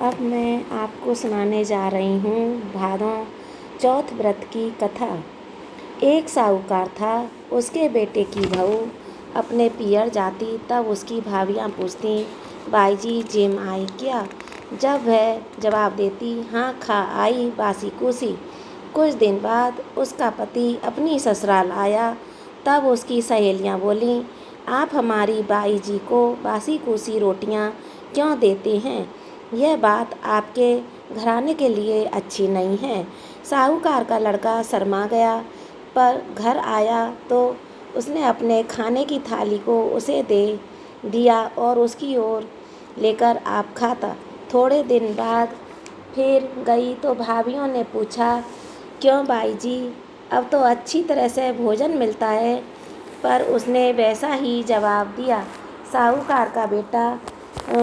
अब मैं आपको सुनाने जा रही हूँ भादों चौथ व्रत की कथा। एक साहूकार था, उसके बेटे की बहू अपने पियर जाती तब उसकी भाभियाँ पूछती, बाई जी जिम आई क्या? जब वह जवाब देती, हाँ खा आई बासी कुसी। कुछ दिन बाद उसका पति अपनी ससुराल आया, तब उसकी सहेलियाँ बोलीं, आप हमारी बाई जी को बासी कुसी रोटियाँ क्यों देते हैं? यह बात आपके घराने के लिए अच्छी नहीं है। साहूकार का लड़का शर्मा गया, पर घर आया तो उसने अपने खाने की थाली को उसे दे दिया और उसकी ओर लेकर आप खाता। थोड़े दिन बाद फिर गई तो भाभियों ने पूछा, क्यों बाई जी, अब तो अच्छी तरह से भोजन मिलता है? पर उसने वैसा ही जवाब दिया। साहूकार का बेटा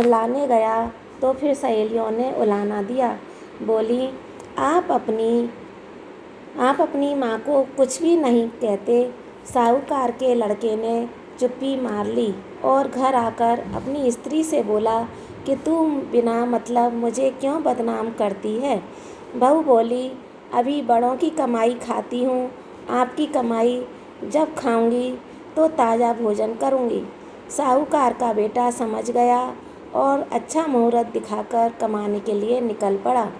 लाने गया तो फिर सहेलियों ने उलाना दिया। बोली, आप अपनी माँ को कुछ भी नहीं कहते। साहूकार के लड़के ने चुप्पी मार ली और घर आकर अपनी स्त्री से बोला कि तू बिना मतलब मुझे क्यों बदनाम करती है? बहू बोली, अभी बड़ों की कमाई खाती हूँ, आपकी कमाई जब खाऊंगी तो ताज़ा भोजन करूँगी। साहूकार का बेटा समझ गया और अच्छा मुहूर्त दिखाकर कमाने के लिए निकल पड़ा।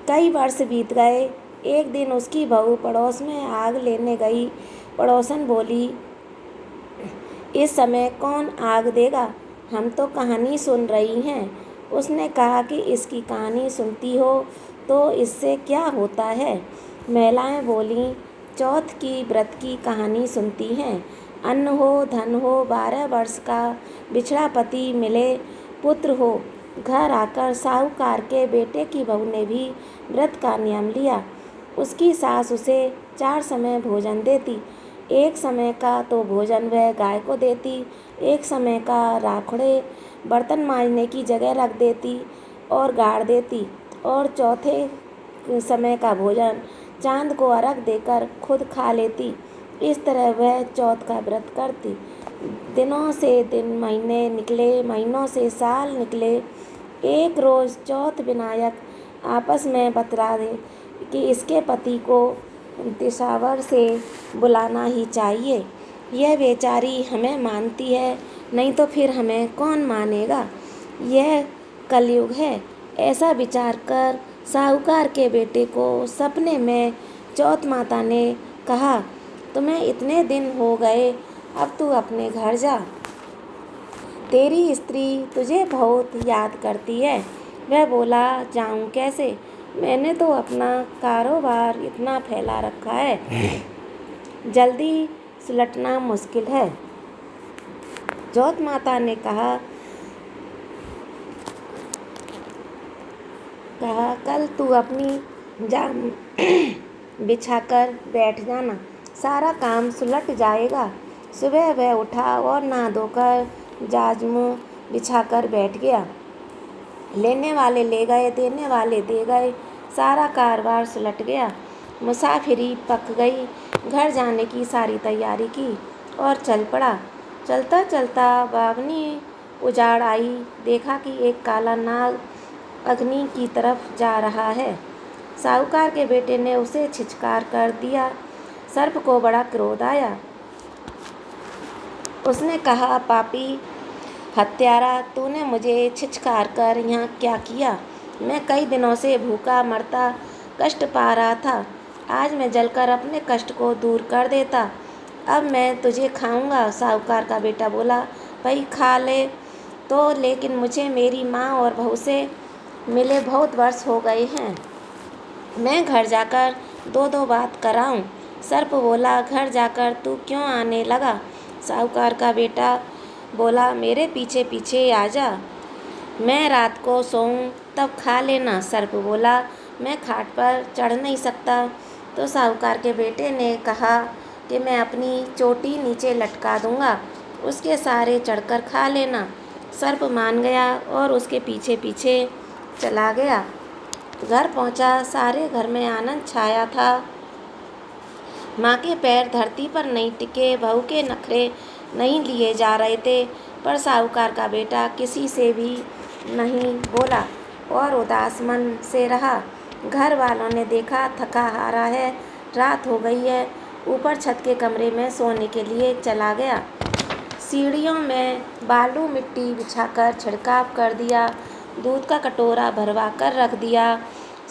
कई वर्ष बीत गए। एक दिन उसकी बहू पड़ोस में आग लेने गई। पड़ोसन बोली, इस समय कौन आग देगा? हम तो कहानी सुन रही हैं। उसने कहा कि इसकी कहानी सुनती हो तो इससे क्या होता है? महिलाएं बोलीं, चौथ की व्रत की कहानी सुनती हैं। अन्न हो, धन हो, 12 वर्ष का बिछड़ा पति मिले, पुत्र हो। घर आकर साहूकार के बेटे की बहू ने भी व्रत का नियम लिया। उसकी सास उसे 4 समय भोजन देती। एक समय का तो भोजन वह गाय को देती, एक समय का राखड़े बर्तन मांजने की जगह रख देती और गाड़ देती, और चौथे समय का भोजन चांद को अर्घ देकर खुद खा लेती। इस तरह वह चौथ का व्रत करती। दिनों से दिन महीने निकले, महीनों से साल निकले। एक रोज़ चौथ विनायक आपस में बतला दे कि इसके पति को दिसावर से बुलाना ही चाहिए। यह बेचारी हमें मानती है, नहीं तो फिर हमें कौन मानेगा? यह कलयुग है। ऐसा विचार कर साहूकार के बेटे को सपने में चौथ माता ने कहा, तुम्हें इतने दिन हो गए, अब तू अपने घर जा। तेरी स्त्री तुझे बहुत याद करती है। वह बोला, जाऊं कैसे? मैंने तो अपना कारोबार इतना फैला रखा है, जल्दी सुलटना मुश्किल है। चौथ माता ने कहा, कल तू अपनी जाम बिछाकर बैठ जाना, सारा काम सुलट जाएगा। सुबह वह उठा और नहा धोकर जाजमू बिछाकर बैठ गया। लेने वाले ले गए, देने वाले दे गए, सारा कारोबार सुलट गया। मुसाफिरी पक गई। घर जाने की सारी तैयारी की और चल पड़ा। चलता चलता बावनी उजाड़ आई। देखा कि एक काला नाग अग्नि की तरफ जा रहा है। साहूकार के बेटे ने उसे छिछकार कर दिया। सर्प को बड़ा क्रोध आया। उसने कहा, पापी हत्यारा, तूने मुझे छिछकार कर यहाँ क्या किया? मैं कई दिनों से भूखा मरता कष्ट पा रहा था। आज मैं जलकर अपने कष्ट को दूर कर देता। अब मैं तुझे खाऊंगा। साहूकार का बेटा बोला, भाई खा ले तो, लेकिन मुझे मेरी माँ और बहू से मिले बहुत वर्ष हो गए हैं। मैं घर जाकर दो बात कराऊं। सर्प बोला, घर जाकर तू क्यों आने लगा? साहूकार का बेटा बोला, मेरे पीछे पीछे आ जा, मैं रात को सोऊं तब खा लेना। सर्प बोला, मैं खाट पर चढ़ नहीं सकता। तो साहूकार के बेटे ने कहा कि मैं अपनी चोटी नीचे लटका दूंगा, उसके सहारे चढ़कर खा लेना। सर्प मान गया और उसके पीछे पीछे चला गया। घर पहुंचा, सारे घर में आनंद छाया था। माँ के पैर धरती पर नहीं टिके, बहू के नखरे नहीं लिए जा रहे थे, पर साहूकार का बेटा किसी से भी नहीं बोला। और उदास मन से रहा। घर वालों ने देखा थका हारा है, रात हो गई है, ऊपर छत के कमरे में सोने के लिए चला गया। सीढ़ियों में बालू मिट्टी बिछाकर छिड़काव कर दिया, दूध का कटोरा भरवा कर रख दिया,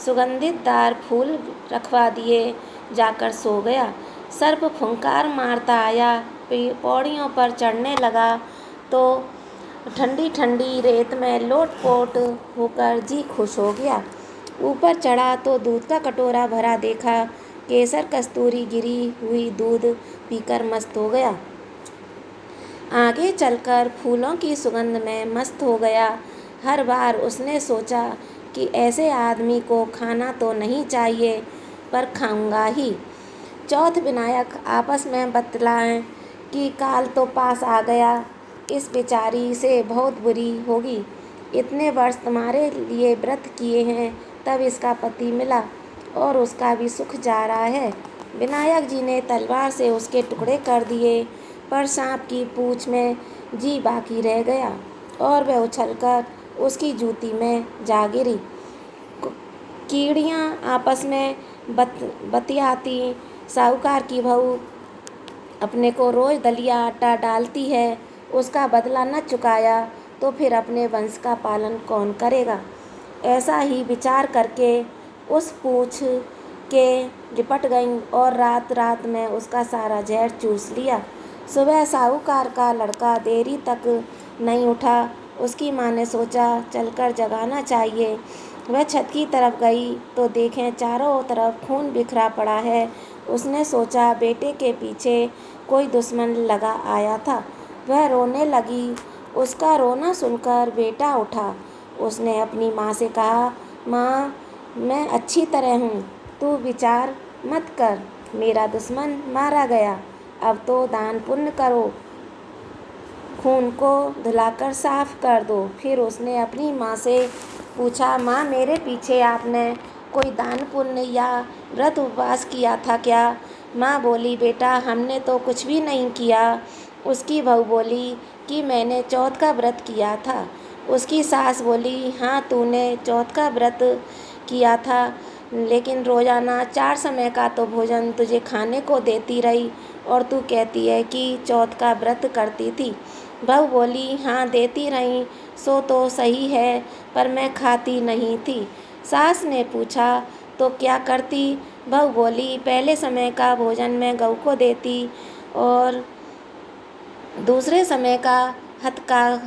सुगंधितदार फूल रखवा दिए, जाकर सो गया। सर्प फुंकार मारता आया, पौड़ियों पर चढ़ने लगा तो ठंडी ठंडी रेत में लोट-पोट होकर जी खुश हो गया। ऊपर चढ़ा तो दूध का कटोरा भरा देखा, केसर कस्तूरी गिरी हुई दूध पीकर मस्त हो गया। आगे चलकर फूलों की सुगंध में मस्त हो गया। हर बार उसने सोचा कि ऐसे आदमी को खाना तो नहीं चाहिए, पर खाऊंगा ही। चौथ विनायक आपस में बतलाएं कि काल तो पास आ गया, इस बेचारी से बहुत बुरी होगी। इतने वर्ष तुम्हारे लिए व्रत किए हैं, तब इसका पति मिला और उसका भी सुख जा रहा है। विनायक जी ने तलवार से उसके टुकड़े कर दिए, पर सांप की पूंछ में जी बाकी रह गया और वह उछलकर उसकी जूती में जा गिरी। कीड़ियाँ आपस में बतियाती, साहूकार की बहू अपने को रोज दलिया आटा डालती है, उसका बदला न चुकाया तो फिर अपने वंश का पालन कौन करेगा। ऐसा ही विचार करके उस पूंछ के लिपट गईं और रात रात में उसका सारा जहर चूस लिया। सुबह साहूकार का लड़का देरी तक नहीं उठा। उसकी माँ ने सोचा चलकर जगाना चाहिए। वह छत की तरफ गई तो देखें चारों तरफ खून बिखरा पड़ा है। उसने सोचा बेटे के पीछे कोई दुश्मन लगा आया था। वह रोने लगी। उसका रोना सुनकर बेटा उठा। उसने अपनी माँ से कहा, माँ, मैं अच्छी तरह हूँ, तू विचार मत कर, मेरा दुश्मन मारा गया, अब तो दान पुण्य करो, खून को धुलाकर साफ कर दो। फिर उसने अपनी माँ से पूछा, माँ, मेरे पीछे आपने कोई दान पुण्य या व्रत उपवास किया था क्या? माँ बोली, बेटा, हमने तो कुछ भी नहीं किया। उसकी बहू बोली कि मैंने चौथ का व्रत किया था। उसकी सास बोली, हाँ, तूने चौथ का व्रत किया था, लेकिन रोज़ाना 4 समय का तो भोजन तुझे खाने को देती रही और तू कहती है कि चौथ का व्रत करती थी। बहू बोली, हाँ, देती रही सो तो सही है, पर मैं खाती नहीं थी। सास ने पूछा, तो क्या करती? बहू बोली, पहले समय का भोजन मैं गऊ को देती और दूसरे समय का हथकार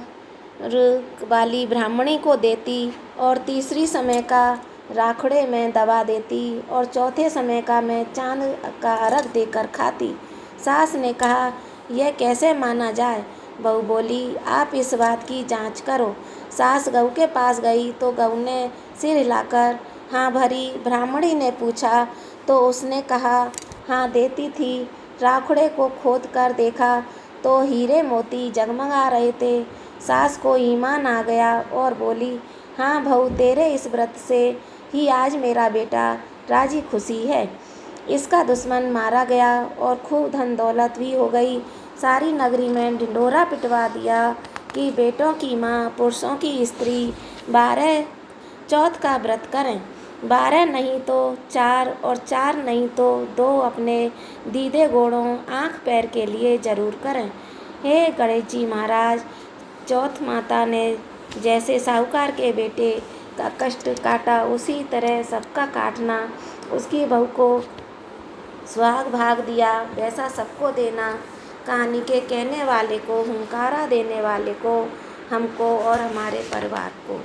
वाली ब्राह्मणी को देती और तीसरी समय का राखड़े में दबा देती और चौथे समय का मैं चांद का अर्घ देकर खाती। सास ने कहा, यह कैसे माना जाए? बहू बोली, आप इस बात की जांच करो। सास गऊ के पास गई तो गऊ ने सिर हिलाकर हाँ भरी। ब्राह्मणी ने पूछा तो उसने कहा, हाँ, देती थी। राखड़े को खोद कर देखा तो हीरे मोती जगमगा रहे थे। सास को ईमान आ गया और बोली, हाँ बहू, तेरे इस व्रत से ही आज मेरा बेटा राजी खुशी है। इसका दुश्मन मारा गया और खूब धन दौलत भी हो गई। सारी नगरी में ढिंढोरा पिटवा दिया कि बेटों की माँ पुरुषों की स्त्री 12 चौथ का व्रत करें। 12 नहीं तो 4 और 4 नहीं तो 2 अपने दीदे गोड़ों आँख पैर के लिए जरूर करें। हे गणेश जी महाराज, चौथ माता ने जैसे साहूकार के बेटे का कष्ट काटा, उसी तरह सबका काटना। उसकी बहू को सुहाग भाग दिया, वैसा सबको देना। कहानी के कहने वाले को, हुंकारा देने वाले को, हमको और हमारे परिवार को।